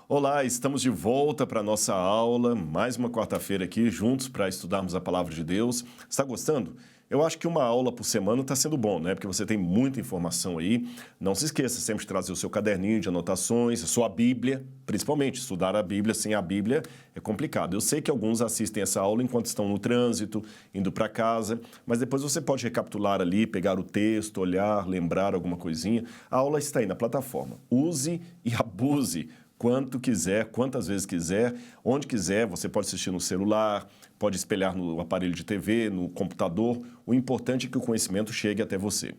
Olá, estamos de volta para a nossa aula, mais uma quarta-feira aqui, juntos para estudarmos a Palavra de Deus. Está gostando? Eu acho que uma aula por semana está sendo bom, né? Porque você tem muita informação aí. Não se esqueça sempre de trazer o seu caderninho de anotações, a sua Bíblia, principalmente. Estudar a Bíblia sem a Bíblia é complicado. Eu sei que alguns assistem essa aula enquanto estão no trânsito, indo para casa, mas depois você pode recapitular ali, pegar o texto, olhar, lembrar alguma coisinha. A aula está aí na plataforma. Use e abuse quanto quiser, quantas vezes quiser, onde quiser. Você pode assistir no celular, pode espelhar no aparelho de TV, no computador. O importante é que o conhecimento chegue até você.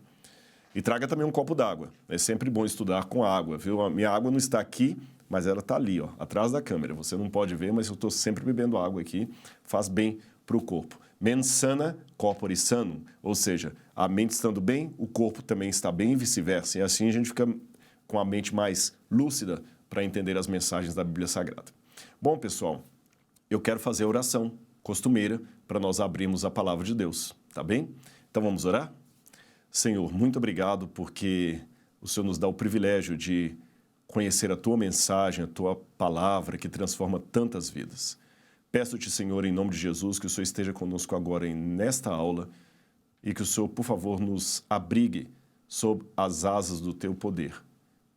E traga também um copo d'água. É sempre bom estudar com água, viu? A minha água não está aqui, mas ela está ali, ó, atrás da câmera. Você não pode ver, mas eu estou sempre bebendo água aqui. Faz bem para o corpo. Mens sana, corpore sano. Ou seja, a mente estando bem, o corpo também está bem e vice-versa. E assim a gente fica com a mente mais lúcida para entender as mensagens da Bíblia Sagrada. Bom, pessoal, eu quero fazer a oração costumeira para nós abrirmos a Palavra de Deus, tá bem? Então vamos orar? Senhor, muito obrigado porque o Senhor nos dá o privilégio de conhecer a Tua mensagem, a Tua Palavra que transforma tantas vidas. Peço-te, Senhor, em nome de Jesus, que o Senhor esteja conosco agora nesta aula e que o Senhor, por favor, nos abrigue sob as asas do Teu poder.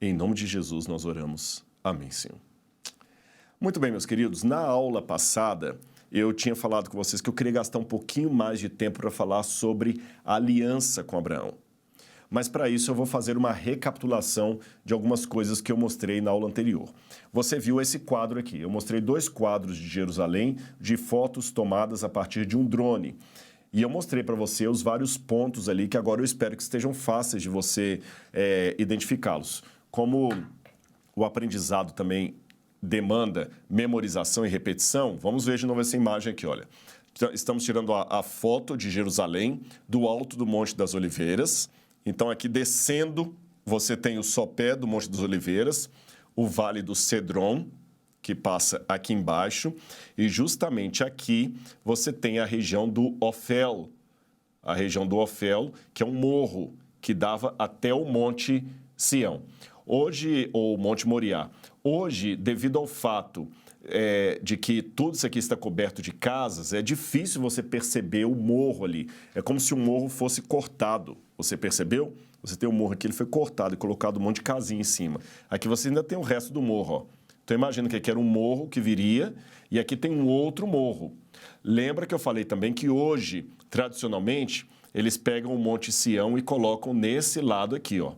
Em nome de Jesus nós oramos. Amém, Senhor. Muito bem, meus queridos. Na aula passada, eu tinha falado com vocês que eu queria gastar um pouquinho mais de tempo para falar sobre a aliança com Abraão. Mas para isso eu vou fazer uma recapitulação de algumas coisas que eu mostrei na aula anterior. Você viu esse quadro aqui. Eu mostrei 2 quadros de Jerusalém, de fotos tomadas a partir de um drone. E eu mostrei para você os vários pontos ali que agora eu espero que estejam fáceis de você identificá-los. Como o aprendizado também demanda memorização e repetição, vamos ver de novo essa imagem aqui, olha. Estamos tirando a foto de Jerusalém, do alto do Monte das Oliveiras. Então, aqui descendo, você tem o sopé do Monte das Oliveiras, o Vale do Cedron, que passa aqui embaixo, e justamente aqui você tem a região do Ofel, que é um morro que dava até o Monte Sião. Hoje, ou Monte Moriá, hoje, devido ao fato de que tudo isso aqui está coberto de casas, é difícil você perceber o morro ali. É como se o morro fosse cortado. Você percebeu? Você tem o morro aqui, ele foi cortado e colocado um monte de casinha em cima. Aqui você ainda tem o resto do morro, ó. Então, imagina que aqui era um morro que viria e aqui tem um outro morro. Lembra que eu falei também que hoje, tradicionalmente, eles pegam o Monte Sião e colocam nesse lado aqui, ó.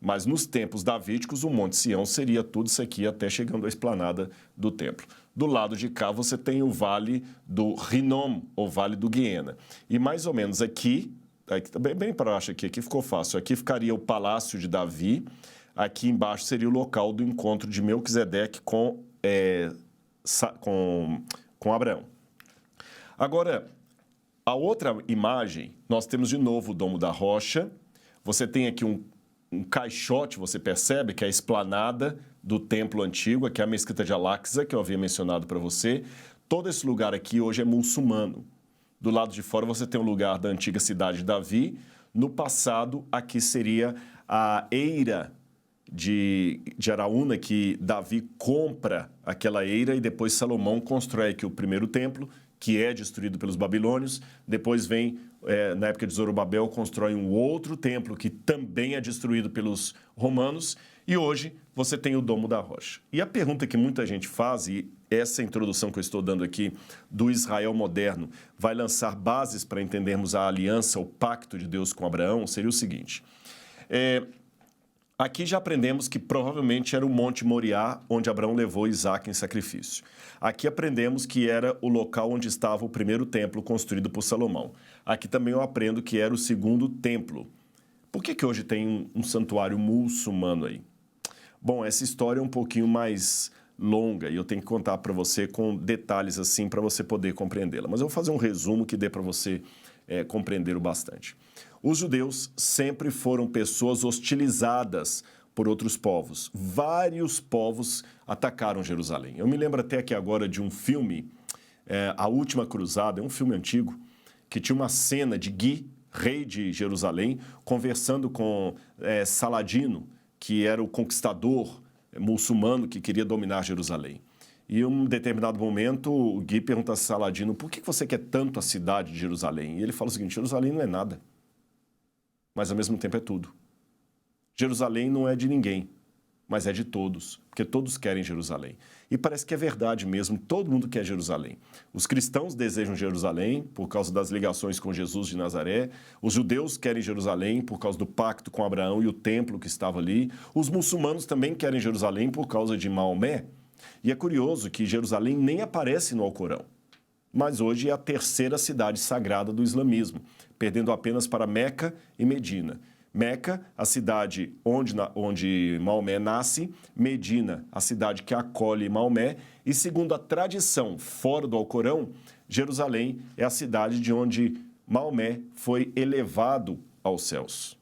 Mas nos tempos davídicos, o Monte Sião seria tudo isso aqui até chegando à esplanada do templo. Do lado de cá, você tem o Vale do Rinom, ou Vale do Guiena. E mais ou menos aqui bem para baixo aqui ficou fácil. Aqui ficaria o Palácio de Davi. Aqui embaixo seria o local do encontro de Melquisedeque com Abraão. Agora, a outra imagem, nós temos de novo o Domo da Rocha. Você tem aqui um caixote, você percebe que é a esplanada do templo antigo, aqui é a Mesquita de Al-Aqsa, que eu havia mencionado para você. Todo esse lugar aqui hoje é muçulmano. Do lado de fora você tem o lugar da antiga cidade de Davi. No passado, aqui seria a eira de Araúna, que Davi compra aquela eira e depois Salomão constrói aqui o primeiro templo, que é destruído pelos babilônios. Depois vem, na época de Zorobabel, constrói um outro templo que também é destruído pelos romanos. E hoje você tem o Domo da Rocha. E a pergunta que muita gente faz, e essa introdução que eu estou dando aqui do Israel moderno vai lançar bases para entendermos a aliança, o pacto de Deus com Abraão, seria o seguinte. Aqui já aprendemos que provavelmente era o Monte Moriá, onde Abraão levou Isaac em sacrifício. Aqui aprendemos que era o local onde estava o primeiro templo construído por Salomão. Aqui também eu aprendo que era o segundo templo. Por que hoje tem um santuário muçulmano aí? Bom, essa história é um pouquinho mais longa e eu tenho que contar para você com detalhes assim para você poder compreendê-la. Mas eu vou fazer um resumo que dê para você compreender o bastante. Os judeus sempre foram pessoas hostilizadas por outros povos. Vários povos atacaram Jerusalém. Eu me lembro até aqui agora de um filme, A Última Cruzada, é um filme antigo, que tinha uma cena de Gui, rei de Jerusalém, conversando com Saladino, que era o conquistador muçulmano que queria dominar Jerusalém. E em um determinado momento, o Gui pergunta a Saladino, por que você quer tanto a cidade de Jerusalém? E ele fala o seguinte, Jerusalém não é nada, mas ao mesmo tempo é tudo. Jerusalém não é de ninguém, mas é de todos, porque todos querem Jerusalém. E parece que é verdade mesmo, todo mundo quer Jerusalém. Os cristãos desejam Jerusalém por causa das ligações com Jesus de Nazaré, os judeus querem Jerusalém por causa do pacto com Abraão e o templo que estava ali, os muçulmanos também querem Jerusalém por causa de Maomé. E é curioso que Jerusalém nem aparece no Alcorão, mas hoje é a terceira cidade sagrada do islamismo, perdendo apenas para Meca e Medina. Meca, a cidade onde Maomé nasce, Medina, a cidade que acolhe Maomé, e segundo a tradição fora do Alcorão, Jerusalém é a cidade de onde Maomé foi elevado aos céus.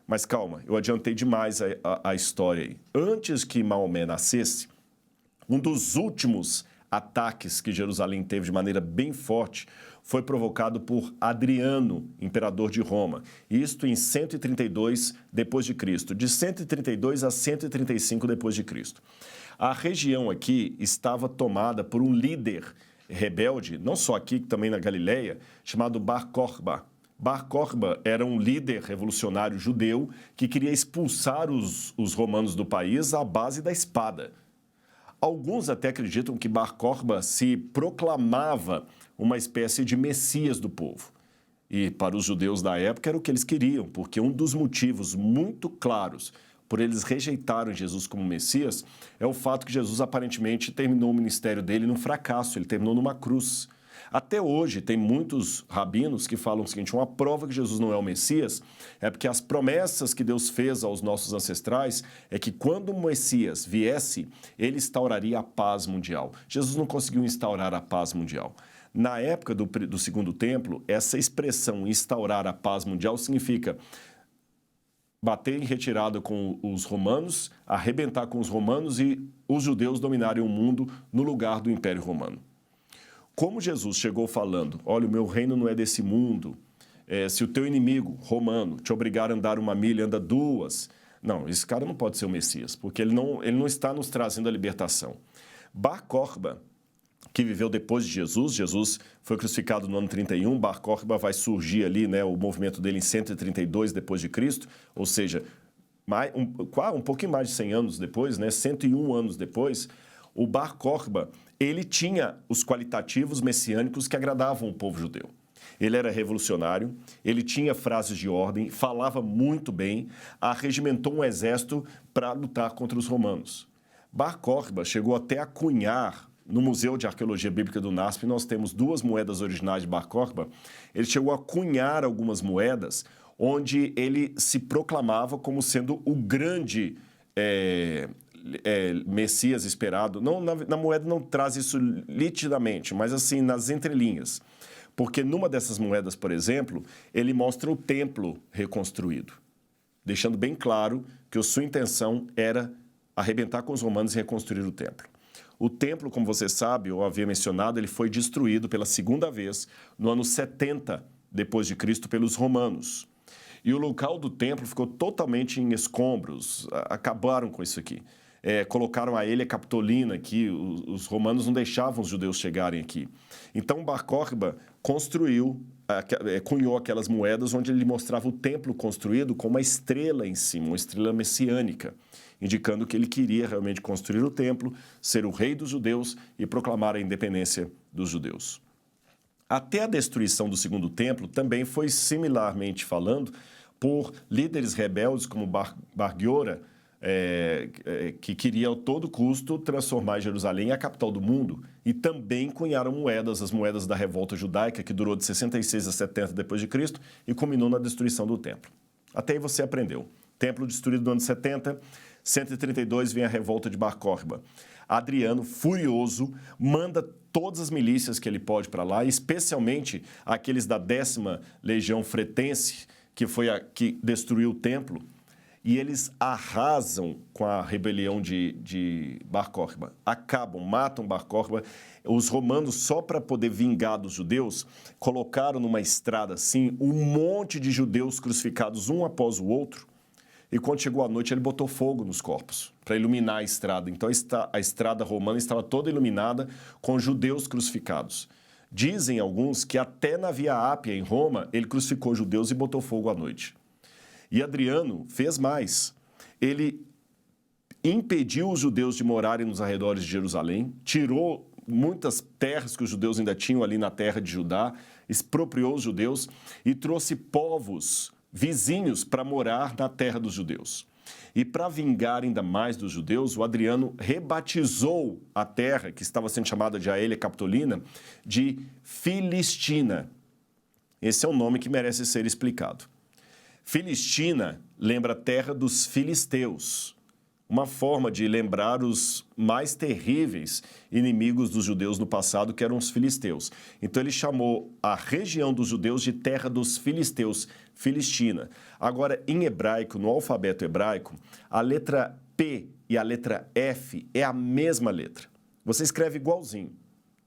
Mas calma, eu adiantei demais a história aí. Antes que Maomé nascesse, um dos últimos ataques que Jerusalém teve de maneira bem forte foi provocado por Adriano, imperador de Roma. Isto em 132 d.C., de 132 a 135 d.C. A região aqui estava tomada por um líder rebelde, não só aqui, também na Galileia, chamado Bar Kokhba. Bar Kokhba era um líder revolucionário judeu que queria expulsar os romanos do país à base da espada. Alguns até acreditam que Bar Kokhba se proclamava uma espécie de messias do povo. E para os judeus da época era o que eles queriam, porque um dos motivos muito claros por eles rejeitarem Jesus como Messias é o fato que Jesus aparentemente terminou o ministério dele num fracasso, ele terminou numa cruz. Até hoje, tem muitos rabinos que falam o seguinte, uma prova que Jesus não é o Messias é porque as promessas que Deus fez aos nossos ancestrais é que quando o Messias viesse, ele instauraria a paz mundial. Jesus não conseguiu instaurar a paz mundial. Na época do Segundo Templo, essa expressão instaurar a paz mundial significa bater em retirada com os romanos, arrebentar com os romanos e os judeus dominarem o mundo no lugar do Império Romano. Como Jesus chegou falando, olha, o meu reino não é desse mundo, se o teu inimigo romano te obrigar a andar 1 milha, anda 2. Não, esse cara não pode ser o Messias, porque ele não está nos trazendo a libertação. Bar Kokhba, que viveu depois de Jesus, Jesus foi crucificado no ano 31, Bar Kokhba vai surgir ali, né, o movimento dele em 132 depois de Cristo, ou seja, um pouquinho mais de 100 anos depois, né, 101 anos depois, o Bar Kokhba, ele tinha os qualitativos messiânicos que agradavam o povo judeu. Ele era revolucionário, ele tinha frases de ordem, falava muito bem, arregimentou um exército para lutar contra os romanos. Bar Kokhba chegou até a cunhar, no Museu de Arqueologia Bíblica do NASP, nós temos 2 moedas originais de Bar Kokhba, ele chegou a cunhar algumas moedas onde ele se proclamava como sendo o grande Messias esperado. Não, na moeda não traz isso nitidamente, mas assim, nas entrelinhas. Porque numa dessas moedas, por exemplo, ele mostra o templo reconstruído, deixando bem claro que a sua intenção era arrebentar com os romanos e reconstruir o templo. O templo, como você sabe, eu havia mencionado, ele foi destruído pela segunda vez no ano 70 depois de Cristo pelos romanos. E o local do templo ficou totalmente em escombros, acabaram com isso aqui. Colocaram a Ilha Capitolina aqui, os romanos não deixavam os judeus chegarem aqui. Então, Bar Kokhba cunhou aquelas moedas onde ele mostrava o templo construído com uma estrela em cima, uma estrela messiânica, indicando que ele queria realmente construir o templo, ser o rei dos judeus e proclamar a independência dos judeus. Até a destruição do Segundo Templo também foi similarmente falando por líderes rebeldes como Bar Giora, que queria a todo custo transformar Jerusalém em a capital do mundo, e também cunharam moedas, as moedas da revolta judaica, que durou de 66 a 70 depois de Cristo e culminou na destruição do templo. Até aí você aprendeu. Templo destruído no ano 70, 132 vem a revolta de Bar Kokhba. Adriano, furioso, manda todas as milícias que ele pode para lá, especialmente aqueles da 10ª Legião Fretense, que foi a que destruiu o templo, e eles arrasam com a rebelião de Bar Kokhba. Acabam, matam Bar Kokhba. Os romanos, só para poder vingar dos judeus, colocaram numa estrada assim um monte de judeus crucificados um após o outro. e quando chegou a noite ele botou fogo nos corpos para iluminar a estrada. Então a estrada romana estava toda iluminada com judeus crucificados. Dizem alguns que até na Via Ápia, em Roma, ele crucificou judeus e botou fogo à noite. E Adriano fez mais. Ele impediu os judeus de morarem nos arredores de Jerusalém, tirou muitas terras que os judeus ainda tinham ali na terra de Judá, expropriou os judeus e trouxe povos vizinhos para morar na terra dos judeus. E para vingar ainda mais dos judeus, o Adriano rebatizou a terra, que estava sendo chamada de Aelia Capitolina, de Filistina. Esse é um nome que merece ser explicado. Filistina lembra a terra dos filisteus, uma forma de lembrar os mais terríveis inimigos dos judeus no passado, que eram os filisteus. Então ele chamou a região dos judeus de terra dos filisteus, Filistina. Agora, em hebraico, no alfabeto hebraico, a letra P e a letra F é a mesma letra. Você escreve igualzinho,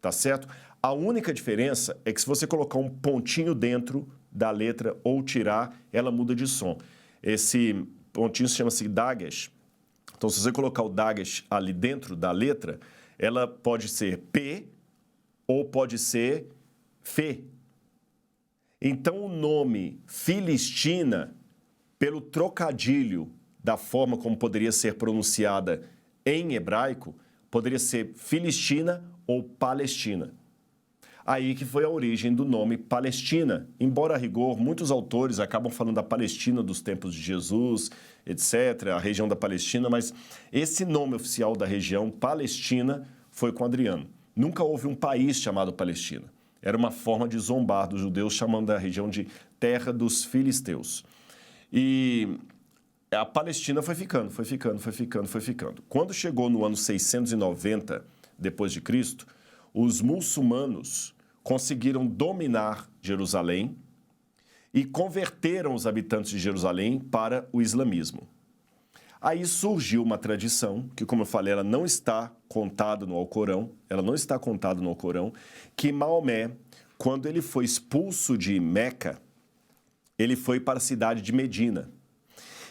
tá certo? A única diferença é que se você colocar um pontinho dentro da letra ou tirar, ela muda de som. Esse pontinho chama-se dagesh. Então, se você colocar o dagesh ali dentro da letra, ela pode ser P ou pode ser Fê. Então, o nome Filistina, pelo trocadilho da forma como poderia ser pronunciada em hebraico, poderia ser Filistina ou Palestina. Aí que foi a origem do nome Palestina. Embora, a rigor, muitos autores acabam falando da Palestina dos tempos de Jesus, etc., a região da Palestina, mas esse nome oficial da região, Palestina, foi com Adriano. Nunca houve um país chamado Palestina. Era uma forma de zombar dos judeus, chamando a região de terra dos filisteus. E a Palestina foi ficando. Quando chegou no ano 690 depois de Cristo, os muçulmanos conseguiram dominar Jerusalém e converteram os habitantes de Jerusalém para o islamismo. Aí surgiu uma tradição, que, como eu falei, ela não está contada no Alcorão, que Maomé, quando ele foi expulso de Meca, ele foi para a cidade de Medina.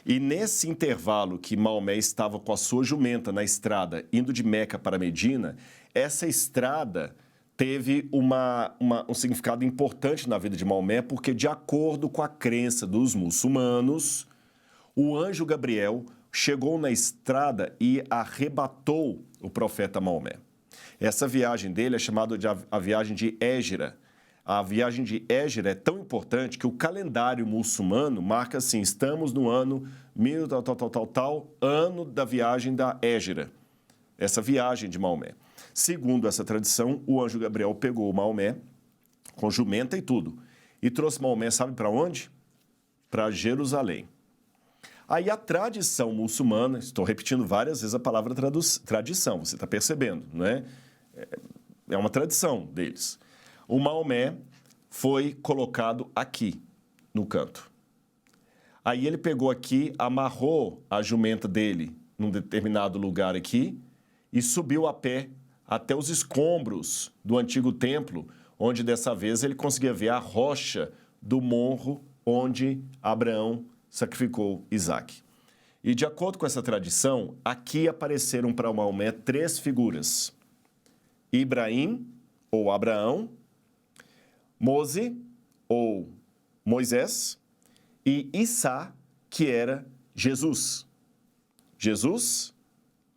E nesse intervalo que Maomé estava com a sua jumenta na estrada, indo de Meca para Medina, essa estrada teve um significado importante na vida de Maomé, porque, de acordo com a crença dos muçulmanos, o anjo Gabriel chegou na estrada e arrebatou o profeta Maomé. Essa viagem dele é chamada de a viagem de Égira. A viagem de Égira é tão importante que o calendário muçulmano marca assim: estamos no ano ano da viagem da Égira. Essa viagem de Maomé. Segundo essa tradição, o anjo Gabriel pegou Maomé, com jumenta e tudo, e trouxe Maomé, sabe para onde? Para Jerusalém. Aí a tradição muçulmana, estou repetindo várias vezes a palavra tradição, você está percebendo, não é? É uma tradição deles. O Maomé foi colocado aqui, no canto. Aí ele pegou aqui, amarrou a jumenta dele num determinado lugar aqui e subiu a pé até os escombros do antigo templo, onde dessa vez ele conseguia ver a rocha do morro onde Abraão sacrificou Isaque. E de acordo com essa tradição, aqui apareceram para Maomé 3 figuras: Ibrahim, ou Abraão, Mose, ou Moisés, e Issa, que era Jesus. Jesus,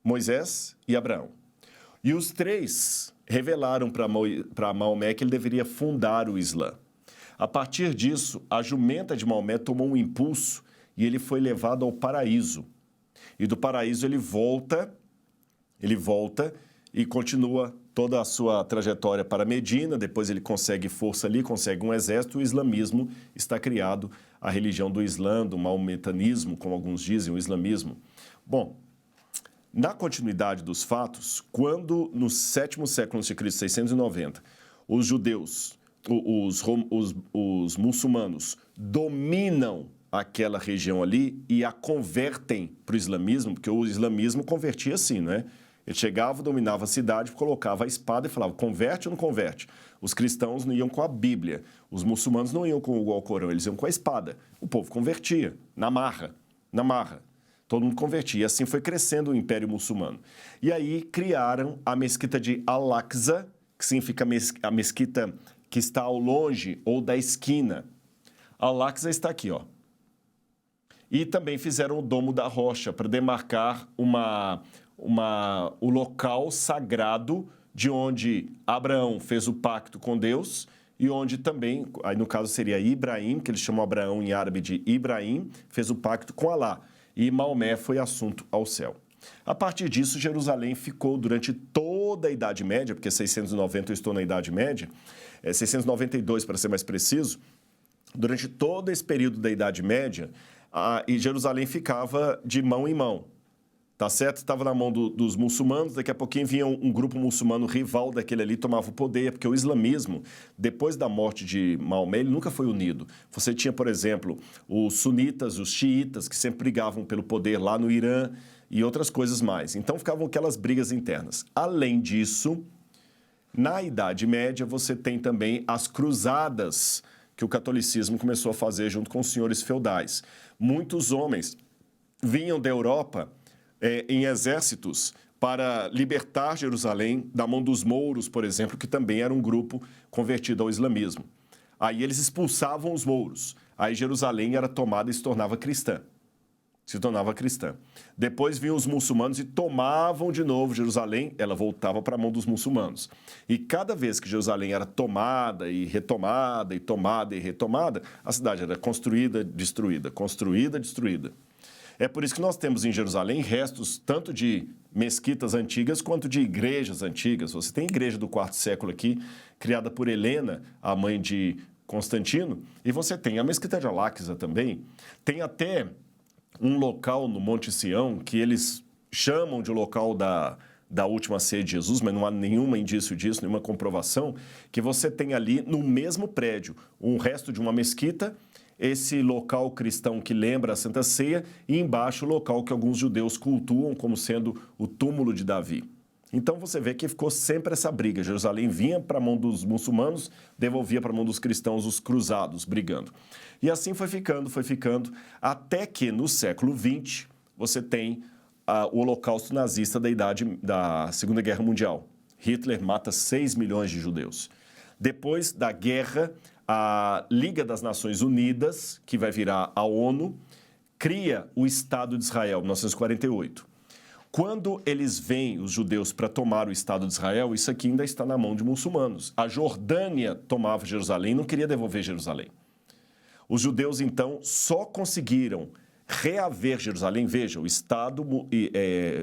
Moisés e Abraão. E os 3 revelaram para Maomé que ele deveria fundar o Islã. A partir disso, a jumenta de Maomé tomou um impulso e ele foi levado ao paraíso. E do paraíso ele volta e continua toda a sua trajetória para Medina. Depois ele consegue força ali, consegue um exército. O islamismo está criado, a religião do Islã, do maometanismo, como alguns dizem, o islamismo. Bom, na continuidade dos fatos, quando no 7º século a.C., 690, os judeus, os muçulmanos dominam aquela região ali e a convertem para o islamismo, porque o islamismo convertia assim, né? Ele chegava, dominava a cidade, colocava a espada e falava: converte ou não converte? Os cristãos não iam com a Bíblia, os muçulmanos não iam com o Alcorão, eles iam com a espada. O povo convertia, na marra, na marra. Todo mundo convertia. E assim foi crescendo o Império Muçulmano. E aí criaram a mesquita de Al-Aqsa, que significa a mesquita que está ao longe ou da esquina. Al-Aqsa está aqui, ó. E também fizeram o Domo da Rocha para demarcar o local sagrado de onde Abraão fez o pacto com Deus e onde também, aí no caso seria Ibrahim, que eles chamam Abraão em árabe de Ibrahim, fez o pacto com Alá. E Maomé foi assunto ao céu. A partir disso, Jerusalém ficou durante toda a Idade Média, porque 690 eu estou na Idade Média, 692 para ser mais preciso, durante todo esse período da Idade Média, e Jerusalém ficava de mão em mão. Tá certo? Estava na mão dos muçulmanos, daqui a pouquinho vinha um grupo muçulmano rival daquele ali, tomava o poder, porque o islamismo, depois da morte de Maomé, ele nunca foi unido. Você tinha, por exemplo, os sunitas, os xiitas, que sempre brigavam pelo poder lá no Irã e outras coisas mais. Então, ficavam aquelas brigas internas. Além disso, na Idade Média, você tem também as cruzadas que o catolicismo começou a fazer junto com os senhores feudais. Muitos homens vinham da Europa em exércitos para libertar Jerusalém da mão dos mouros, por exemplo, que também era um grupo convertido ao islamismo. Aí eles expulsavam os mouros. Aí Jerusalém era tomada e se tornava cristã. Depois vinham os muçulmanos e tomavam de novo Jerusalém, ela voltava para a mão dos muçulmanos. E cada vez que Jerusalém era tomada e retomada, e tomada e retomada, a cidade era construída, destruída, construída, destruída. É por isso que nós temos em Jerusalém restos tanto de mesquitas antigas quanto de igrejas antigas. Você tem a igreja do quarto século aqui, criada por Helena, a mãe de Constantino, e você tem a mesquita de Al-Aqsa também. Tem até um local no Monte Sião que eles chamam de local da última ceia de Jesus, mas não há nenhum indício disso, nenhuma comprovação, que você tem ali no mesmo prédio um resto de uma mesquita, esse local cristão que lembra a Santa Ceia, e embaixo o local que alguns judeus cultuam como sendo o túmulo de Davi. Então você vê que ficou sempre essa briga. Jerusalém vinha para a mão dos muçulmanos, devolvia para a mão dos cristãos, os cruzados, brigando. E assim foi ficando, até que no século XX você tem o holocausto nazista da Segunda Guerra Mundial. Hitler mata 6 milhões de judeus. Depois da guerra, a Liga das Nações Unidas, que vai virar a ONU, cria o Estado de Israel, em 1948. Quando eles vêm, os judeus, para tomar o Estado de Israel, isso aqui ainda está na mão de muçulmanos. A Jordânia tomava Jerusalém e não queria devolver Jerusalém. Os judeus, então, só conseguiram reaver Jerusalém. Veja, o Estado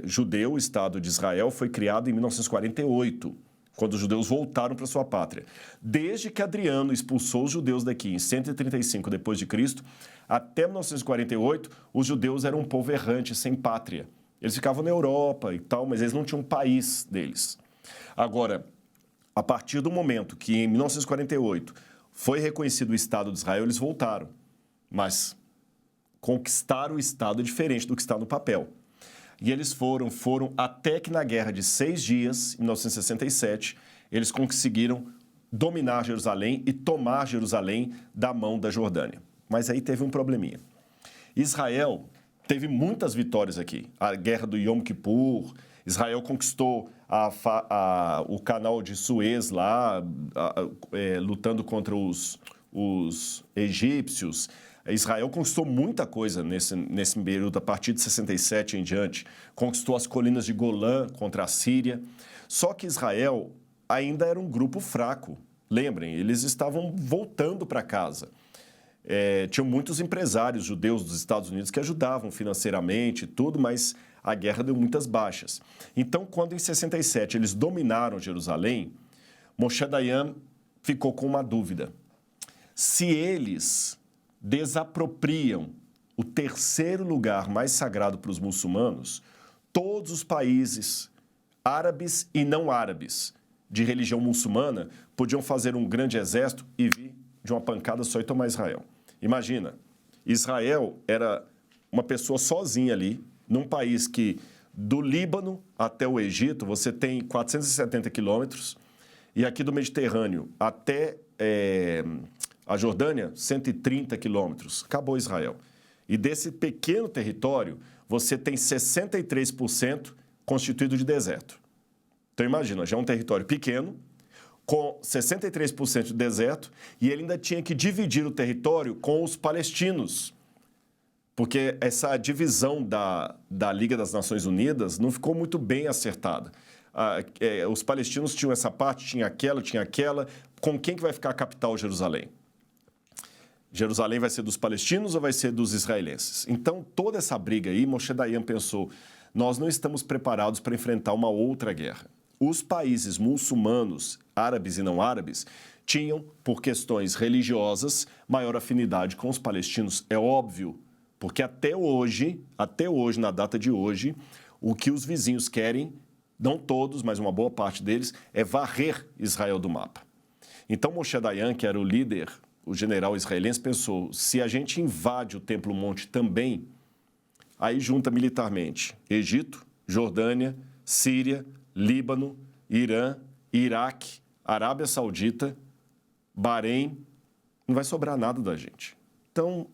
judeu, o Estado de Israel, foi criado em 1948. Quando os judeus voltaram para sua pátria. Desde que Adriano expulsou os judeus daqui em 135 depois de Cristo, até 1948, os judeus eram um povo errante, sem pátria. Eles ficavam na Europa e tal, mas eles não tinham um país deles. Agora, a partir do momento que em 1948 foi reconhecido o Estado de Israel, eles voltaram. Mas conquistar o Estado é diferente do que está no papel. E eles foram até que na Guerra de 6 Dias, em 1967, eles conseguiram dominar Jerusalém e tomar Jerusalém da mão da Jordânia. Mas aí teve um probleminha. Israel teve muitas vitórias aqui. A Guerra do Yom Kippur, Israel conquistou o canal de Suez lá, lutando contra os egípcios. Israel conquistou muita coisa nesse período, a partir de 67 em diante. Conquistou as colinas de Golã contra a Síria. Só que Israel ainda era um grupo fraco. Lembrem, eles estavam voltando para casa. Tinham muitos empresários judeus dos Estados Unidos que ajudavam financeiramente e tudo, mas a guerra deu muitas baixas. Então, quando em 67 eles dominaram Jerusalém, Moshe Dayan ficou com uma dúvida. Se eles desapropriam o terceiro lugar mais sagrado para os muçulmanos, todos os países árabes e não árabes de religião muçulmana podiam fazer um grande exército e vir de uma pancada só e tomar Israel. Imagina, Israel era uma pessoa sozinha ali, num país que, do Líbano até o Egito, você tem 470 quilômetros, e aqui do Mediterrâneo até a Jordânia, 130 quilômetros. Acabou Israel. E desse pequeno território, você tem 63% constituído de deserto. Então, imagina, já é um território pequeno, com 63% de deserto, e ele ainda tinha que dividir o território com os palestinos, porque essa divisão da Liga das Nações Unidas não ficou muito bem acertada. Os palestinos tinham essa parte, tinha aquela. Com quem que vai ficar a capital, Jerusalém? Jerusalém vai ser dos palestinos ou vai ser dos israelenses? Então, toda essa briga aí, Moshe Dayan pensou, nós não estamos preparados para enfrentar uma outra guerra. Os países muçulmanos, árabes e não árabes, tinham, por questões religiosas, maior afinidade com os palestinos. É óbvio, porque até hoje, na data de hoje, o que os vizinhos querem, não todos, mas uma boa parte deles, é varrer Israel do mapa. Então, Moshe Dayan, que era o líder, o general israelense, pensou, se a gente invade o Templo Monte também, aí junta militarmente Egito, Jordânia, Síria, Líbano, Irã, Iraque, Arábia Saudita, Bahrein, não vai sobrar nada da gente. Então,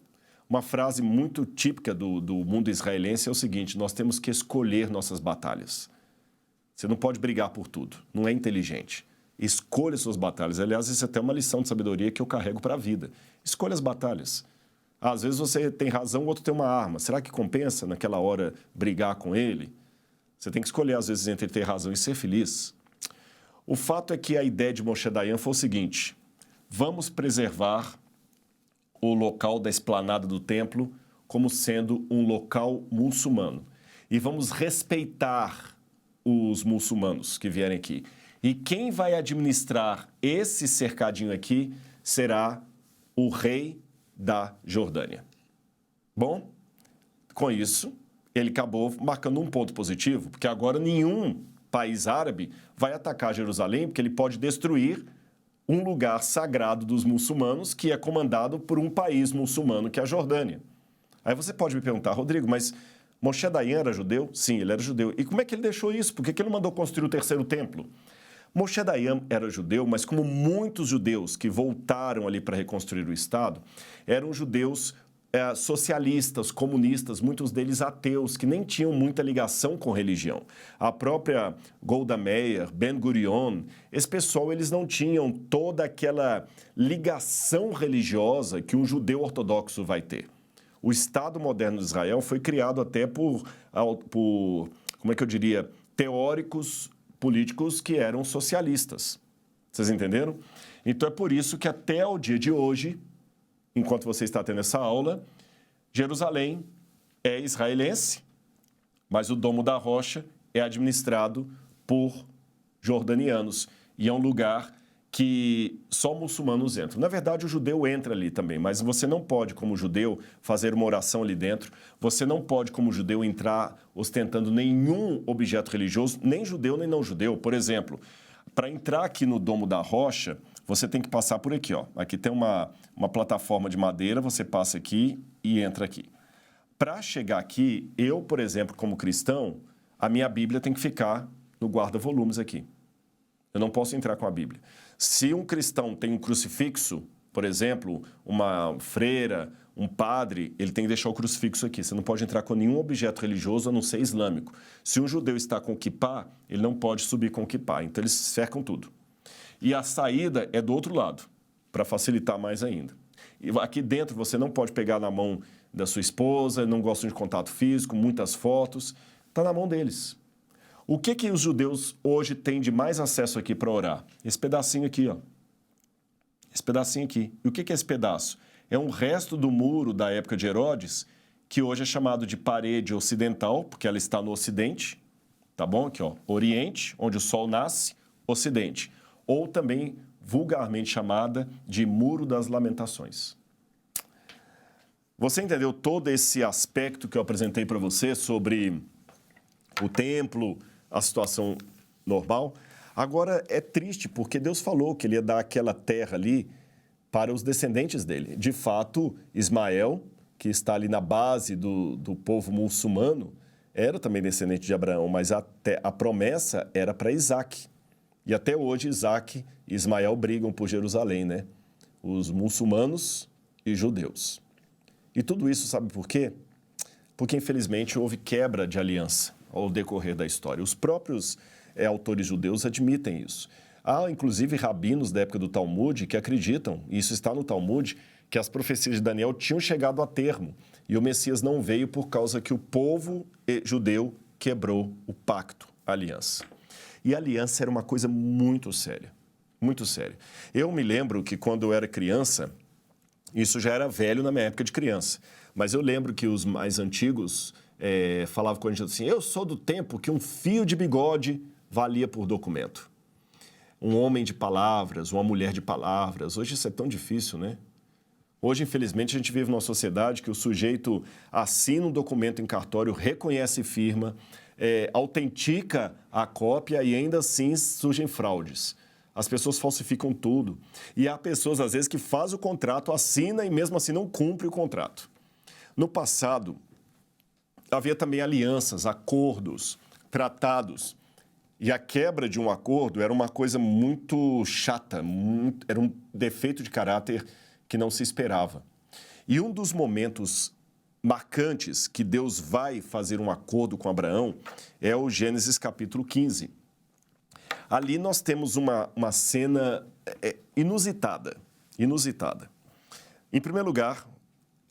uma frase muito típica do mundo israelense é o seguinte, nós temos que escolher nossas batalhas. Você não pode brigar por tudo, não é inteligente. Escolha suas batalhas. Aliás, isso é até uma lição de sabedoria que eu carrego para a vida. Escolha as batalhas. Às vezes você tem razão, o outro tem uma arma. Será que compensa naquela hora brigar com ele? Você tem que escolher, às vezes, entre ter razão e ser feliz. O fato é que a ideia de Moshe Dayan foi o seguinte, vamos preservar o local da esplanada do templo como sendo um local muçulmano. E vamos respeitar os muçulmanos que vierem aqui. E quem vai administrar esse cercadinho aqui será o rei da Jordânia. Bom, com isso, ele acabou marcando um ponto positivo, porque agora nenhum país árabe vai atacar Jerusalém, porque ele pode destruir um lugar sagrado dos muçulmanos que é comandado por um país muçulmano, que é a Jordânia. Aí você pode me perguntar, Rodrigo, mas Moshe Dayan era judeu? Sim, ele era judeu. E como é que ele deixou isso? Por que ele não mandou construir o terceiro templo? Moshe Dayan era judeu, mas como muitos judeus que voltaram ali para reconstruir o Estado, eram judeus socialistas, comunistas, muitos deles ateus, que nem tinham muita ligação com religião. A própria Golda Meir, Ben Gurion, esse pessoal, eles não tinham toda aquela ligação religiosa que um judeu ortodoxo vai ter. O Estado moderno de Israel foi criado até por como é que eu diria, teóricos políticos que eram socialistas. Vocês entenderam? Então é por isso que até o dia de hoje, enquanto você está tendo essa aula, Jerusalém é israelense, mas o Domo da Rocha é administrado por jordanianos e é um lugar que só muçulmanos entram. Na verdade, o judeu entra ali também, mas você não pode, como judeu, fazer uma oração ali dentro. Você não pode, como judeu, entrar ostentando nenhum objeto religioso, nem judeu, nem não judeu. Por exemplo, para entrar aqui no Domo da Rocha, você tem que passar por aqui, ó. Aqui tem uma plataforma de madeira, você passa aqui e entra aqui. Para chegar aqui, eu, por exemplo, como cristão, a minha Bíblia tem que ficar no guarda-volumes aqui. Eu não posso entrar com a Bíblia. Se um cristão tem um crucifixo, por exemplo, uma freira, um padre, ele tem que deixar o crucifixo aqui. Você não pode entrar com nenhum objeto religioso a não ser islâmico. Se um judeu está com kippá, ele não pode subir com kippá. Então, eles cercam tudo. E a saída é do outro lado, para facilitar mais ainda. E aqui dentro você não pode pegar na mão da sua esposa, não gostam de contato físico, muitas fotos. Está na mão deles. O que os judeus hoje têm de mais acesso aqui para orar? Esse pedacinho aqui, ó. Esse pedacinho aqui. E o que é esse pedaço? É um resto do muro da época de Herodes, que hoje é chamado de parede ocidental, porque ela está no ocidente, tá bom? Aqui, ó, Oriente, onde o sol nasce, Ocidente. Ou também vulgarmente chamada de Muro das Lamentações. Você entendeu todo esse aspecto que eu apresentei para você sobre o templo, a situação normal? Agora, é triste, porque Deus falou que ele ia dar aquela terra ali para os descendentes dele. De fato, Ismael, que está ali na base do povo muçulmano, era também descendente de Abraão, mas a promessa era para Isaac. E até hoje, Isaac e Ismael brigam por Jerusalém, né? Os muçulmanos e judeus. E tudo isso, sabe por quê? Porque, infelizmente, houve quebra de aliança ao decorrer da história. Os próprios autores judeus admitem isso. Há, inclusive, rabinos da época do Talmud que acreditam, e isso está no Talmud, que as profecias de Daniel tinham chegado a termo e o Messias não veio por causa que o povo judeu quebrou o pacto, a aliança. E a aliança era uma coisa muito séria, muito séria. Eu me lembro que quando eu era criança, isso já era velho na minha época de criança, mas eu lembro que os mais antigos falavam com a gente assim, eu sou do tempo que um fio de bigode valia por documento. Um homem de palavras, uma mulher de palavras. Hoje isso é tão difícil, né? Hoje, infelizmente, a gente vive numa sociedade que o sujeito assina um documento em cartório, reconhece firma, autentica a cópia e ainda assim surgem fraudes. As pessoas falsificam tudo. E há pessoas, às vezes, que fazem o contrato, assina e mesmo assim não cumpre o contrato. No passado, havia também alianças, acordos, tratados. E a quebra de um acordo era uma coisa muito chata, era um defeito de caráter que não se esperava. E um dos momentos marcantes que Deus vai fazer um acordo com Abraão é o Gênesis capítulo 15. Ali nós temos uma cena inusitada. Em primeiro lugar,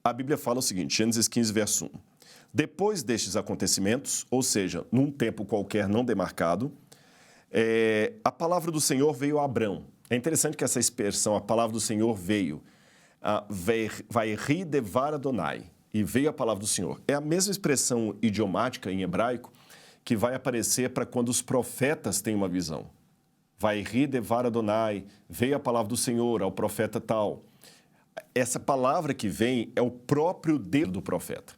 a Bíblia fala o seguinte, Gênesis 15, verso 1. Depois destes acontecimentos, ou seja, num tempo qualquer não demarcado, a palavra do Senhor veio a Abrão. É interessante que essa expressão, a palavra do Senhor veio, Vairi devar Adonai, e veio a palavra do Senhor. É a mesma expressão idiomática em hebraico que vai aparecer para quando os profetas têm uma visão. Vairi devar Adonai, veio a palavra do Senhor ao profeta tal. Essa palavra que vem é o próprio Deus do profeta.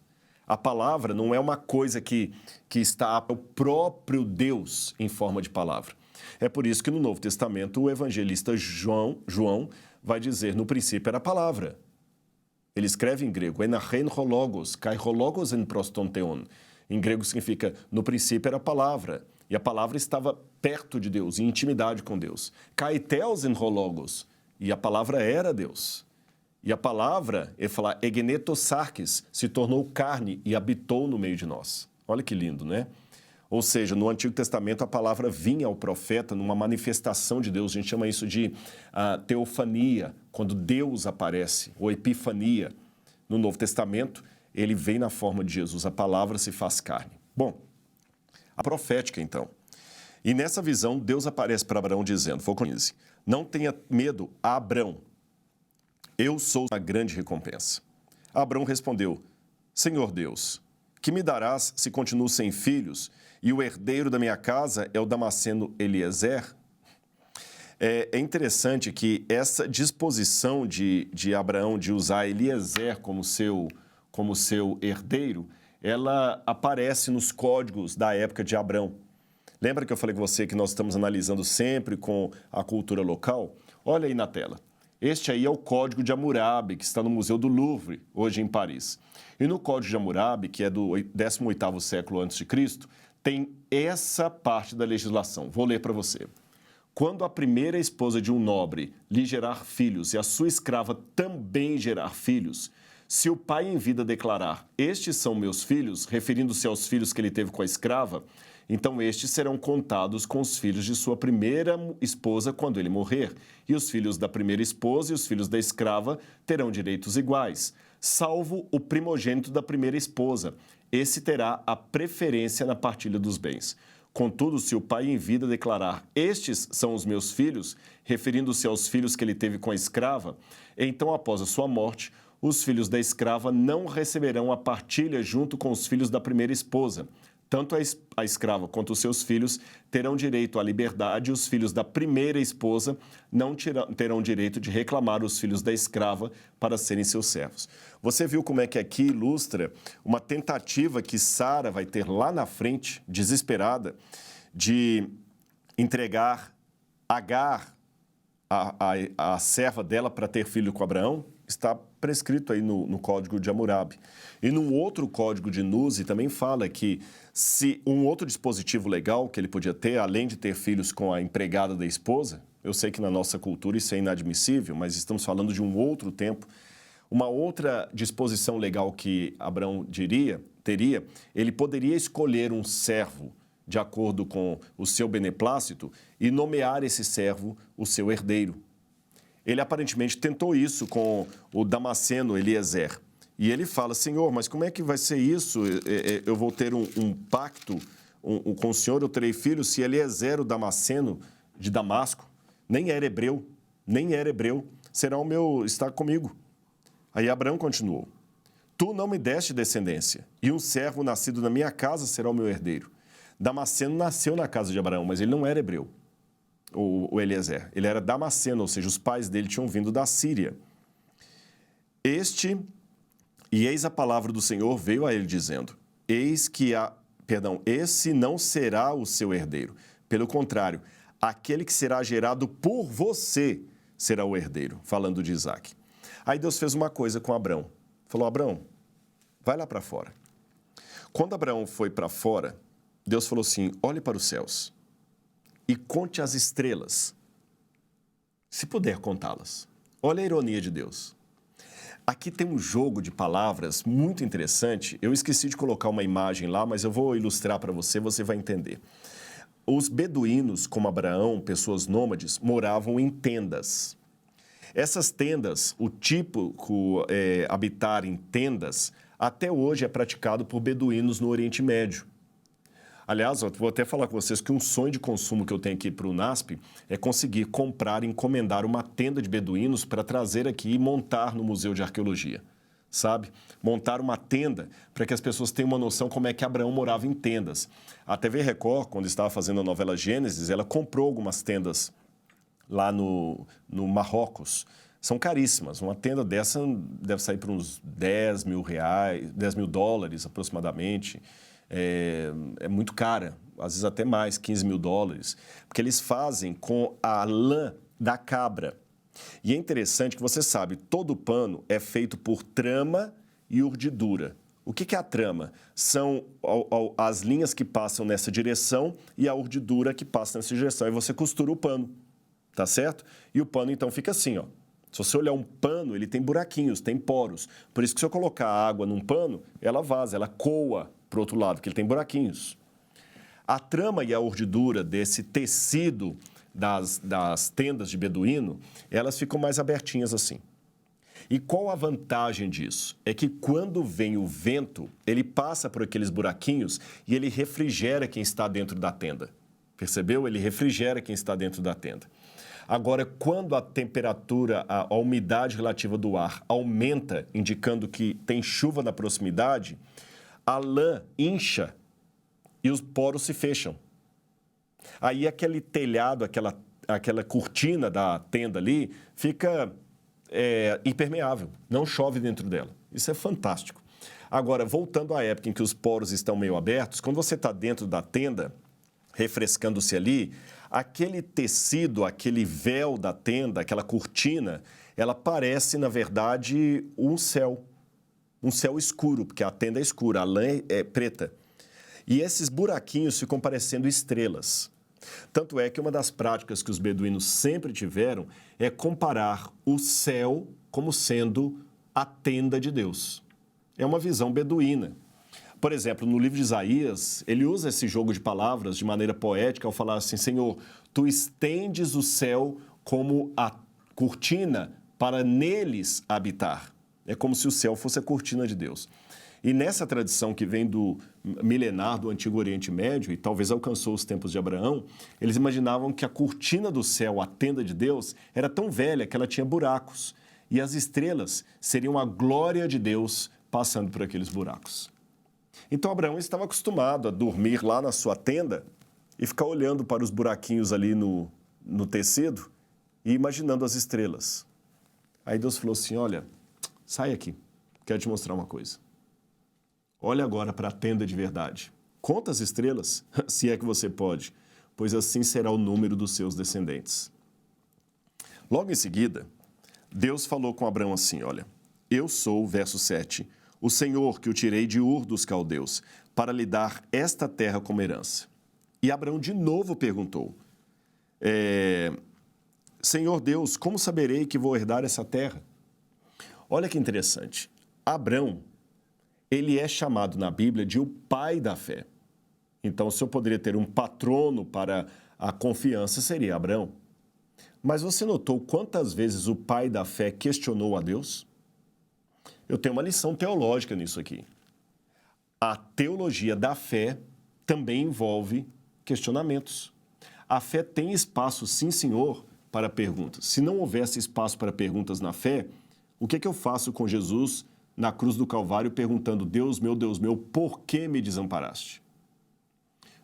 A palavra não é uma coisa que está o próprio Deus em forma de palavra. É por isso que no Novo Testamento o evangelista João vai dizer, no princípio era a palavra. Ele escreve em grego, enachen hologos, kai hologos en prostonteon. Em grego significa, no princípio era a palavra. E a palavra estava perto de Deus, em intimidade com Deus. Kai theos en hologos. E a palavra era Deus. E a palavra, ele fala, egenetosarkes, se tornou carne e habitou no meio de nós. Olha que lindo, né? Ou seja, no Antigo Testamento a palavra vinha ao profeta numa manifestação de Deus. A gente chama isso de teofania, quando Deus aparece, ou epifania. No Novo Testamento, ele vem na forma de Jesus. A palavra se faz carne. Bom, a profética, então. E nessa visão, Deus aparece para Abraão dizendo, foco 15, não tenha medo, Abrão. Eu sou a grande recompensa. Abrão respondeu, Senhor Deus, que me darás se continuo sem filhos e o herdeiro da minha casa é o Damasceno Eliezer? É interessante que essa disposição de Abraão de usar Eliezer como seu herdeiro, ela aparece nos códigos da época de Abrão. Lembra que eu falei com você que nós estamos analisando sempre com a cultura local? Olha aí na tela. Este aí é o Código de Hammurabi, que está no Museu do Louvre, hoje em Paris. E no Código de Hammurabi, que é do 18º século a.C., tem essa parte da legislação. Vou ler para você. Quando a primeira esposa de um nobre lhe gerar filhos e a sua escrava também gerar filhos, se o pai em vida declarar, estes são meus filhos, referindo-se aos filhos que ele teve com a escrava, então estes serão contados com os filhos de sua primeira esposa quando ele morrer, e os filhos da primeira esposa e os filhos da escrava terão direitos iguais, salvo o primogênito da primeira esposa. Esse terá a preferência na partilha dos bens. Contudo, se o pai em vida declarar, estes são os meus filhos, referindo-se aos filhos que ele teve com a escrava, então após a sua morte, os filhos da escrava não receberão a partilha junto com os filhos da primeira esposa. Tanto a escrava quanto os seus filhos terão direito à liberdade e os filhos da primeira esposa não terão direito de reclamar os filhos da escrava para serem seus servos. Você viu como é que aqui ilustra uma tentativa que Sara vai ter lá na frente, desesperada, de entregar Agar, a serva dela, para ter filho com Abraão? Está prescrito aí no Código de Hammurabi. E num outro Código de Nuzi também fala que se um outro dispositivo legal que ele podia ter, além de ter filhos com a empregada da esposa, eu sei que na nossa cultura isso é inadmissível, mas estamos falando de um outro tempo, Uma outra disposição legal que Abraão teria, ele poderia escolher um servo de acordo com o seu beneplácito e nomear esse servo o seu herdeiro. Ele aparentemente tentou isso com o Damasceno Eliezer. E ele fala, Senhor, mas como é que vai ser isso? Eu vou ter um pacto com o Senhor, eu terei filhos, se Eliezer, o Damasceno de Damasco, nem era hebreu, será está comigo. Aí Abraão continuou, tu não me deste descendência, e um servo nascido na minha casa será o meu herdeiro. Damasceno nasceu na casa de Abraão, mas ele não era hebreu, o Eliezer. Ele era Damasceno, ou seja, os pais dele tinham vindo da Síria. E eis a palavra do Senhor veio a ele dizendo, esse não será o seu herdeiro. Pelo contrário, aquele que será gerado por você será o herdeiro, falando de Isaque. Aí Deus fez uma coisa com Abraão. Falou, Abraão, vai lá para fora. Quando Abraão foi para fora, Deus falou assim, olhe para os céus e conte as estrelas, se puder contá-las. Olha a ironia de Deus. Aqui tem um jogo de palavras muito interessante. Eu esqueci de colocar uma imagem lá, mas eu vou ilustrar para você, você vai entender. Os beduínos, como Abraão, pessoas nômades, moravam em tendas. Essas tendas, o típico habitar em tendas, até hoje é praticado por beduínos no Oriente Médio. Aliás, eu vou até falar com vocês que um sonho de consumo que eu tenho aqui para o NASP é conseguir comprar e encomendar uma tenda de beduínos para trazer aqui e montar no Museu de Arqueologia, sabe? Montar uma tenda para que as pessoas tenham uma noção como é que Abraão morava em tendas. A TV Record, quando estava fazendo a novela Gênesis, ela comprou algumas tendas lá no Marrocos. São caríssimas. Uma tenda dessa deve sair por uns 10 mil reais, 10 mil dólares aproximadamente. É muito cara, às vezes até mais, 15 mil dólares, porque eles fazem com a lã da cabra. E é interessante que você sabe, todo pano é feito por trama e urdidura. O que é a trama? São as linhas que passam nessa direção e a urdidura que passa nessa direção. E você costura o pano, tá certo? E o pano então fica assim, ó. Se você olhar um pano, ele tem buraquinhos, tem poros. Por isso que se eu colocar água num pano, ela vaza, ela coa para o outro lado, porque ele tem buraquinhos. A trama e a urdidura desse tecido das tendas de beduíno, elas ficam mais abertinhas assim. E qual a vantagem disso? É que quando vem o vento, ele passa por aqueles buraquinhos e ele refrigera quem está dentro da tenda. Percebeu? Ele refrigera quem está dentro da tenda. Agora, quando a temperatura, a umidade relativa do ar aumenta, indicando que tem chuva na proximidade, a lã incha e os poros se fecham. Aí aquele telhado, aquela cortina da tenda ali, fica impermeável, não chove dentro dela. Isso é fantástico. Agora, voltando à época em que os poros estão meio abertos, quando você está dentro da tenda, refrescando-se ali, aquele tecido, aquele véu da tenda, aquela cortina, ela parece, na verdade, um céu escuro, porque a tenda é escura, a lã é preta. E esses buraquinhos ficam parecendo estrelas. Tanto é que uma das práticas que os beduínos sempre tiveram é comparar o céu como sendo a tenda de Deus. É uma visão beduína. Por exemplo, no livro de Isaías, ele usa esse jogo de palavras de maneira poética ao falar assim, Senhor, tu estendes o céu como a cortina para neles habitar. É como se o céu fosse a cortina de Deus. E nessa tradição que vem do milenar do Antigo Oriente Médio, e talvez alcançou os tempos de Abraão, eles imaginavam que a cortina do céu, a tenda de Deus, era tão velha que ela tinha buracos. E as estrelas seriam a glória de Deus passando por aqueles buracos. Então Abraão estava acostumado a dormir lá na sua tenda e ficar olhando para os buraquinhos ali no tecido e imaginando as estrelas. Aí Deus falou assim, olha, sai aqui, quero te mostrar uma coisa. Olha agora para a tenda de verdade. Conta as estrelas, se é que você pode, pois assim será o número dos seus descendentes. Logo em seguida, Deus falou com Abraão assim, olha, eu sou, verso 7, o Senhor que o tirei de Ur dos caldeus, para lhe dar esta terra como herança. E Abraão de novo perguntou, Senhor Deus, como saberei que vou herdar essa terra? Olha que interessante. Abrão, ele é chamado na Bíblia de o pai da fé. Então, se eu poderia ter um patrono para a confiança, seria Abrão. Mas você notou quantas vezes o pai da fé questionou a Deus? Eu tenho uma lição teológica nisso aqui. A teologia da fé também envolve questionamentos. A fé tem espaço, sim, senhor, para perguntas. Se não houvesse espaço para perguntas na fé, o que eu faço com Jesus na cruz do Calvário perguntando, Deus meu, por que me desamparaste?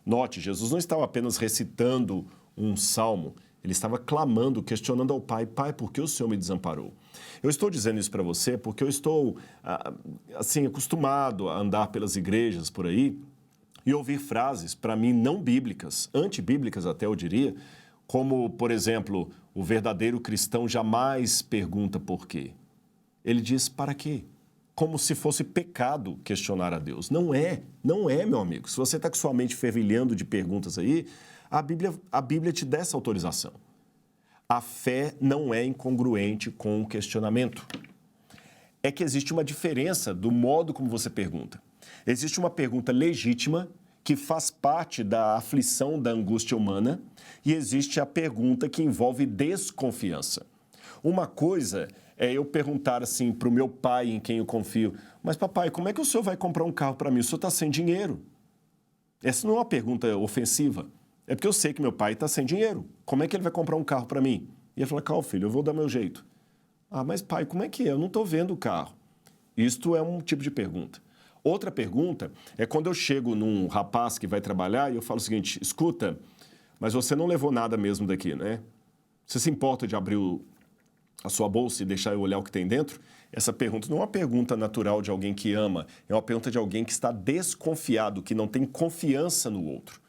Note, Jesus não estava apenas recitando um salmo, ele estava clamando, questionando ao Pai, Pai, por que o Senhor me desamparou? Eu estou dizendo isso para você porque eu estou, assim, acostumado a andar pelas igrejas por aí e ouvir frases, para mim, não bíblicas, antibíblicas até eu diria, como, por exemplo, o verdadeiro cristão jamais pergunta por quê. Ele diz, para quê? Como se fosse pecado questionar a Deus. Não é, meu amigo. Se você está com sua mente fervilhando de perguntas aí, a Bíblia te dá essa autorização. A fé não é incongruente com o questionamento. É que existe uma diferença do modo como você pergunta. Existe uma pergunta legítima que faz parte da aflição, da angústia humana, e existe a pergunta que envolve desconfiança. Uma coisa é eu perguntar assim para o meu pai em quem eu confio, mas papai, como é que o senhor vai comprar um carro para mim? O senhor está sem dinheiro. Essa não é uma pergunta ofensiva. É porque eu sei que meu pai está sem dinheiro. Como é que ele vai comprar um carro para mim? E ele fala, calma, filho, eu vou dar meu jeito. Ah, mas pai, como é que é? Eu não estou vendo o carro. Isto é um tipo de pergunta. Outra pergunta é quando eu chego num rapaz que vai trabalhar e eu falo o seguinte, escuta, mas você não levou nada mesmo daqui, né? Você se importa de abrir a sua bolsa e deixar eu olhar o que tem dentro? Essa pergunta não é uma pergunta natural de alguém que ama, é uma pergunta de alguém que está desconfiado, que não tem confiança no outro.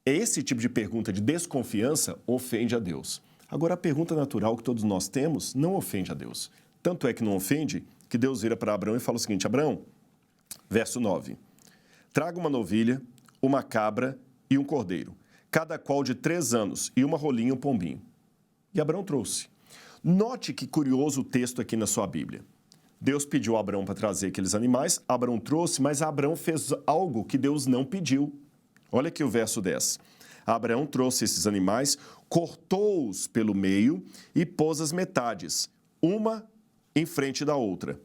Esse tipo de pergunta de desconfiança ofende a Deus. Agora, a pergunta natural que todos nós temos não ofende a Deus. Tanto é que não ofende que Deus vira para Abrão e fala o seguinte, Abrão, verso 9, traga uma novilha, uma cabra e um cordeiro, cada qual de 3 anos, e uma rolinha e um pombinho. E Abrão trouxe. Note que curioso o texto aqui na sua Bíblia. Deus pediu a Abrão para trazer aqueles animais, Abrão trouxe, mas Abrão fez algo que Deus não pediu. Olha aqui o verso 10. Abraão trouxe esses animais, cortou-os pelo meio e pôs as metades, uma em frente da outra.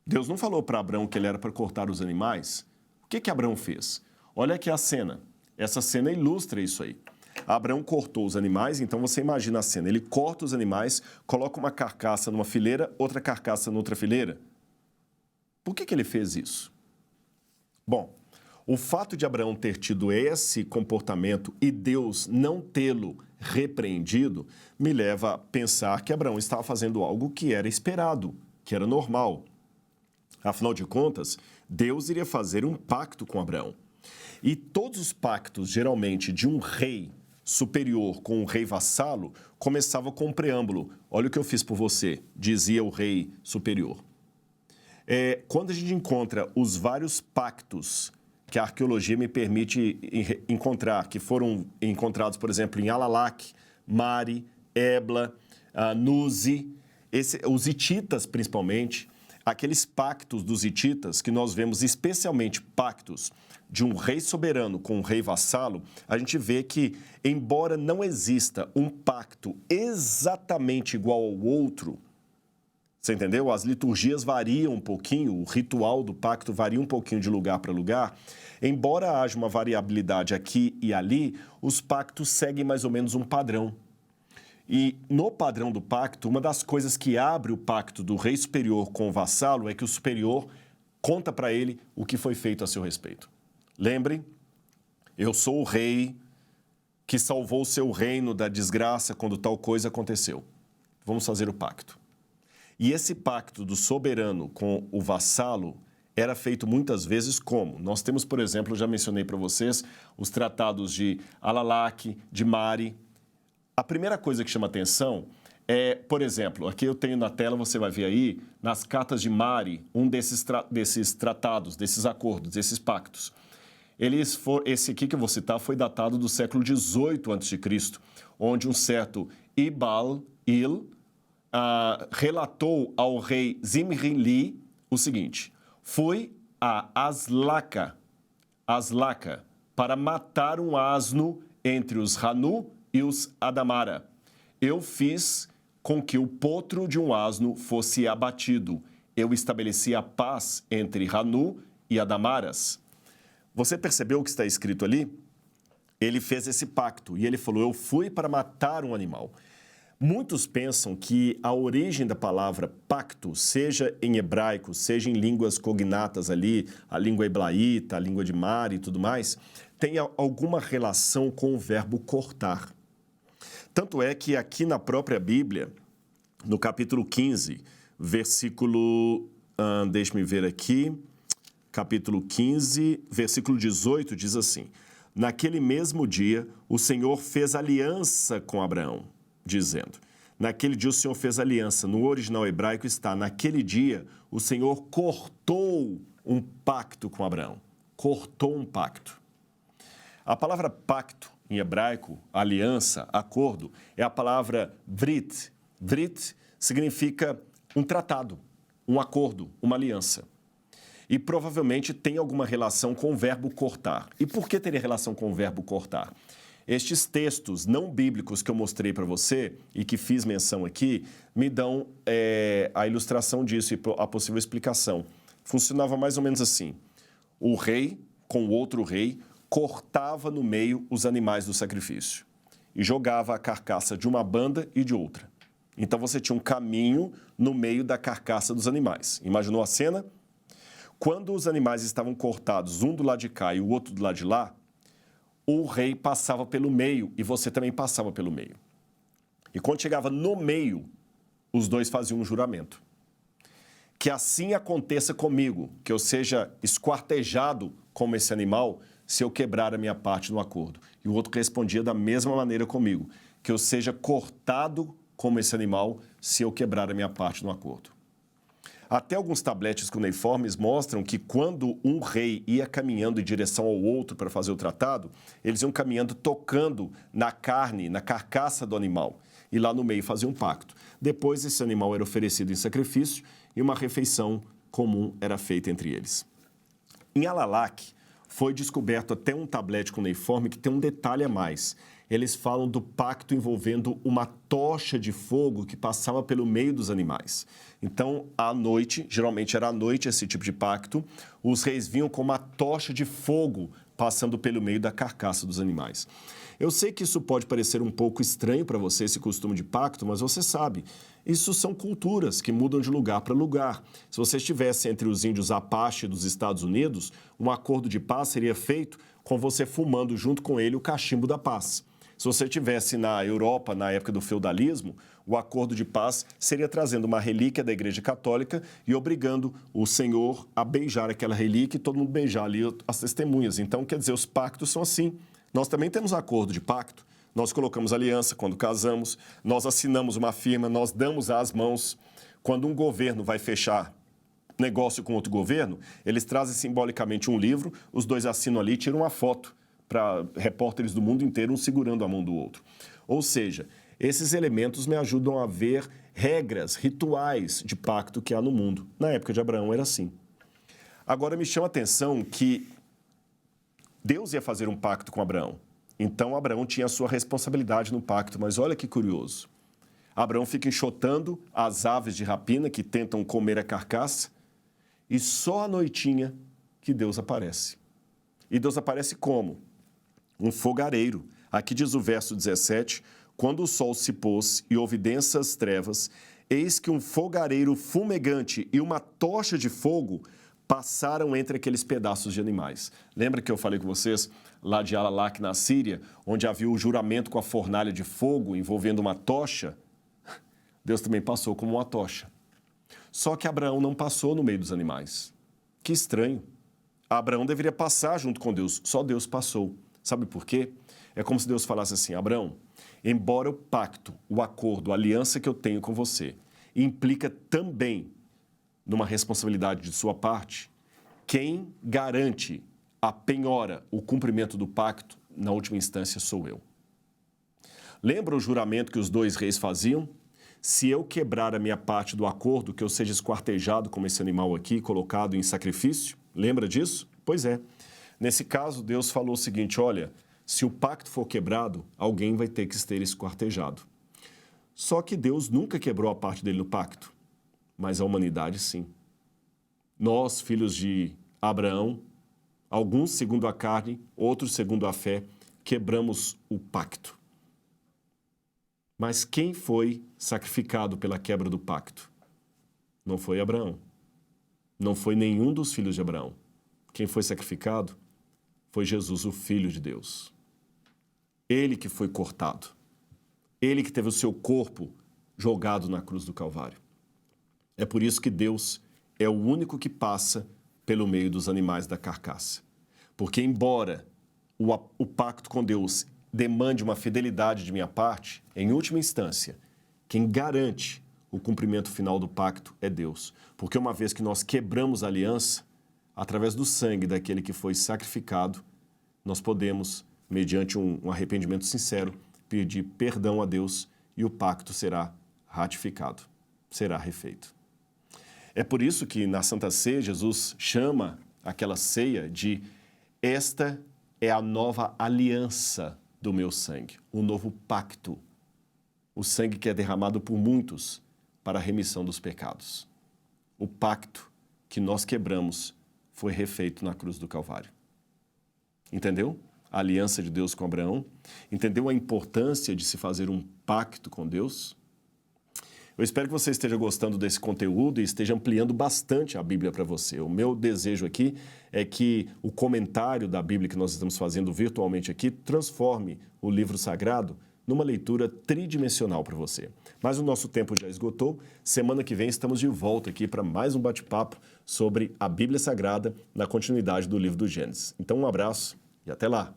Deus não falou para Abraão que ele era para cortar os animais. O que Abraão fez? Olha aqui a cena. Essa cena ilustra isso aí. Abraão cortou os animais, então você imagina a cena. Ele corta os animais, coloca uma carcaça numa fileira, outra carcaça noutra fileira. Por que ele fez isso? Bom, o fato de Abraão ter tido esse comportamento e Deus não tê-lo repreendido me leva a pensar que Abraão estava fazendo algo que era esperado, que era normal. Afinal de contas, Deus iria fazer um pacto com Abraão. E todos os pactos, geralmente, de um rei superior com um rei vassalo, começavam com um preâmbulo. Olha o que eu fiz por você, dizia o rei superior. Quando a gente encontra os vários pactos que a arqueologia me permite encontrar, que foram encontrados, por exemplo, em Alalak, Mari, Ebla, Nuzi, os hititas principalmente, aqueles pactos dos hititas que nós vemos, especialmente pactos de um rei soberano com um rei vassalo, a gente vê que, embora não exista um pacto exatamente igual ao outro, você entendeu? As liturgias variam um pouquinho, o ritual do pacto varia um pouquinho de lugar para lugar. Embora haja uma variabilidade aqui e ali, os pactos seguem mais ou menos um padrão. E no padrão do pacto, uma das coisas que abre o pacto do rei superior com o vassalo é que o superior conta para ele o que foi feito a seu respeito. Lembrem, eu sou o rei que salvou o seu reino da desgraça quando tal coisa aconteceu. Vamos fazer o pacto. E esse pacto do soberano com o vassalo era feito muitas vezes como? Nós temos, por exemplo, já mencionei para vocês, os tratados de Alalak, de Mari. A primeira coisa que chama atenção é, por exemplo, aqui eu tenho na tela, você vai ver aí, nas cartas de Mari, um desses tratados, desses acordos, desses pactos. Esse aqui que eu vou citar foi datado do século XVIII a.C., onde um certo Ibal-Il relatou ao rei Zimri-Li o seguinte: fui a Aslaca para matar um asno entre os Hanu e os Adamara. Eu fiz com que o potro de um asno fosse abatido. Eu estabeleci a paz entre Hanu e Adamaras. Você percebeu o que está escrito ali? Ele fez esse pacto e ele falou: eu fui para matar um animal. Muitos pensam que a origem da palavra pacto, seja em hebraico, seja em línguas cognatas ali, a língua heblaíta, a língua de mar e tudo mais, tem alguma relação com o verbo cortar. Tanto é que aqui na própria Bíblia, no capítulo 15, versículo, deixe-me ver aqui, capítulo 15, versículo 18, diz assim: naquele mesmo dia, o Senhor fez aliança com Abraão, dizendo, naquele dia o Senhor fez aliança. No original hebraico está, naquele dia o Senhor cortou um pacto com Abraão. Cortou um pacto. A palavra pacto, em hebraico, aliança, acordo, é a palavra brit. Brit significa um tratado, um acordo, uma aliança. E provavelmente tem alguma relação com o verbo cortar. E por que teria relação com o verbo cortar? Estes textos não bíblicos que eu mostrei para você e que fiz menção aqui, me dão a ilustração disso e a possível explicação. Funcionava mais ou menos assim. O rei, com o outro rei, cortava no meio os animais do sacrifício e jogava a carcaça de uma banda e de outra. Então você tinha um caminho no meio da carcaça dos animais. Imaginou a cena? Quando os animais estavam cortados, um do lado de cá e o outro do lado de lá, o rei passava pelo meio e você também passava pelo meio. E quando chegava no meio, os dois faziam um juramento. Que assim aconteça comigo, que eu seja esquartejado como esse animal, se eu quebrar a minha parte no acordo. E o outro respondia da mesma maneira comigo, que eu seja cortado como esse animal, se eu quebrar a minha parte no acordo. Até alguns tabletes cuneiformes mostram que quando um rei ia caminhando em direção ao outro para fazer o tratado, eles iam caminhando tocando na carne, na carcaça do animal. E lá no meio faziam um pacto. Depois esse animal era oferecido em sacrifício e uma refeição comum era feita entre eles. Em Alalak, foi descoberto até um tablete cuneiforme que tem um detalhe a mais. Eles falam do pacto envolvendo uma tocha de fogo que passava pelo meio dos animais. Então, à noite, geralmente era à noite esse tipo de pacto, os reis vinham com uma tocha de fogo passando pelo meio da carcaça dos animais. Eu sei que isso pode parecer um pouco estranho para você, esse costume de pacto, mas você sabe, isso são culturas que mudam de lugar para lugar. Se você estivesse entre os índios Apache dos Estados Unidos, um acordo de paz seria feito com você fumando junto com ele o cachimbo da paz. Se você estivesse na Europa, na época do feudalismo, o acordo de paz seria trazendo uma relíquia da Igreja Católica e obrigando o senhor a beijar aquela relíquia e todo mundo beijar ali as testemunhas. Então, quer dizer, os pactos são assim. Nós também temos acordo de pacto. Nós colocamos aliança quando casamos, nós assinamos uma firma, nós damos as mãos. Quando um governo vai fechar negócio com outro governo, eles trazem simbolicamente um livro, os dois assinam ali e tiram uma foto para repórteres do mundo inteiro, um segurando a mão do outro. Ou seja, esses elementos me ajudam a ver regras, rituais de pacto que há no mundo. Na época de Abraão era assim. Agora me chama a atenção que Deus ia fazer um pacto com Abraão. Então Abraão tinha a sua responsabilidade no pacto, mas olha que curioso. Abraão fica enxotando as aves de rapina que tentam comer a carcaça e só à noitinha que Deus aparece. E Deus aparece como? Um fogareiro. Aqui diz o verso 17, quando o sol se pôs e houve densas trevas, eis que um fogareiro fumegante e uma tocha de fogo passaram entre aqueles pedaços de animais. Lembra que eu falei com vocês lá de Alalak, na Síria, onde havia o juramento com a fornalha de fogo envolvendo uma tocha? Deus também passou como uma tocha. Só que Abraão não passou no meio dos animais. Que estranho. Abraão deveria passar junto com Deus, só Deus passou. Sabe por quê? É como se Deus falasse assim, Abraão, embora o pacto, o acordo, a aliança que eu tenho com você implica também numa responsabilidade de sua parte, quem garante a penhora, o cumprimento do pacto, na última instância, sou eu. Lembra o juramento que os dois reis faziam? se eu quebrar a minha parte do acordo, que eu seja esquartejado como esse animal aqui, colocado em sacrifício? Lembra disso? Pois é. Nesse caso, Deus falou o seguinte, olha, se o pacto for quebrado, alguém vai ter que ser esquartejado. Só que Deus nunca quebrou a parte dele no pacto, mas a humanidade sim. Nós, filhos de Abraão, alguns segundo a carne, outros segundo a fé, quebramos o pacto. Mas quem foi sacrificado pela quebra do pacto? Não foi Abraão. Não foi nenhum dos filhos de Abraão. Quem foi sacrificado foi Jesus, o Filho de Deus. Ele que foi cortado. Ele que teve o seu corpo jogado na cruz do Calvário. É por isso que Deus é o único que passa pelo meio dos animais da carcaça. Porque embora o pacto com Deus demande uma fidelidade de minha parte, em última instância, quem garante o cumprimento final do pacto é Deus. Porque uma vez que nós quebramos a aliança, através do sangue daquele que foi sacrificado, nós podemos, mediante um arrependimento sincero, pedir perdão a Deus e o pacto será ratificado, será refeito. É por isso que na Santa Ceia, Jesus chama aquela ceia de esta é a nova aliança do meu sangue, o novo pacto, o sangue que é derramado por muitos para a remissão dos pecados. O pacto que nós quebramos foi refeito na cruz do Calvário. Entendeu? A aliança de Deus com Abraão. Entendeu a importância de se fazer um pacto com Deus? Eu espero que você esteja gostando desse conteúdo e esteja ampliando bastante a Bíblia para você. O meu desejo aqui é que o comentário da Bíblia que nós estamos fazendo virtualmente aqui transforme o livro sagrado numa leitura tridimensional para você. Mas o nosso tempo já esgotou. Semana que vem estamos de volta aqui para mais um bate-papo sobre a Bíblia Sagrada na continuidade do livro do Gênesis. Então, um abraço e até lá!